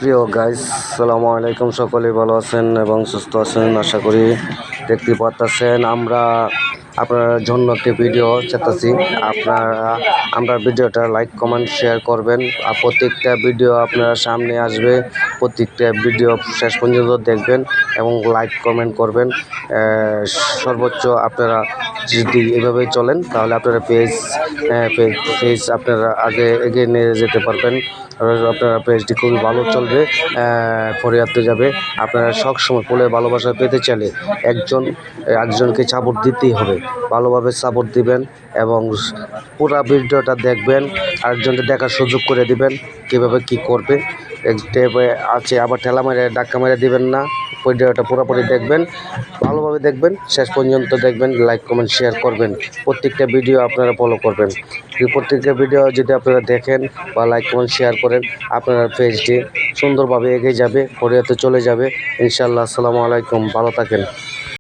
প্রিয় গাইস, সালামু আলাইকুম। সকলেই ভালো আছেন এবং সুস্থ আছেন আশা করি। দেখতে পাচ্ছেন আমরা আপনার জন্য একটি ভিডিও চাইতেছি। আমরা ভিডিওটা লাইক কমেন্ট শেয়ার করবেন। আর প্রত্যেকটা ভিডিও আপনার সামনে আসবে, প্রত্যেকটা ভিডিও শেষ পর্যন্ত দেখবেন এবং লাইক কমেন্ট করবেন। সর্বোচ্চ আপনারা যদি এভাবেই চলেন তাহলে আপনারা পেজ আপনারা আগে এগিয়ে নিয়ে যেতে পারবেন। আপনার পেজটি খুবই ভালো চলবে, ফরিয়াতে যাবে। আপনারা সবসময় ফুলের ভালোবাসা পেতে চাইলে একজনকে সাপোর্ট দিতেই হবে। ভালোভাবে সাপোর্ট দিবেন এবং পুরো ভিডিওটা দেখবেন, আরেকজনকে দেখার সুযোগ করে দিবেন কীভাবে কী করবে। আছে আবার ঠেলা মেরে ধাক্কা মেরে দিবেন না। ভিডিওটা পুরোপুরি দেখবেন, ভালোভাবে দেখবেন, শেষ পর্যন্ত দেখবেন, লাইক কমেন্ট শেয়ার করবেন। প্রত্যেকটা ভিডিও আপনারা ফলো করবেন। প্রত্যেকটা ভিডিও যদি আপনারা দেখেন বা লাইক কমেন্ট শেয়ার করেন, আপনার পেজটি সুন্দরভাবে এগিয়ে যাবে, ফরিয়াতে চলে যাবে ইনশাআল্লাহ। আসসালামু আলাইকুম, ভালো থাকেন।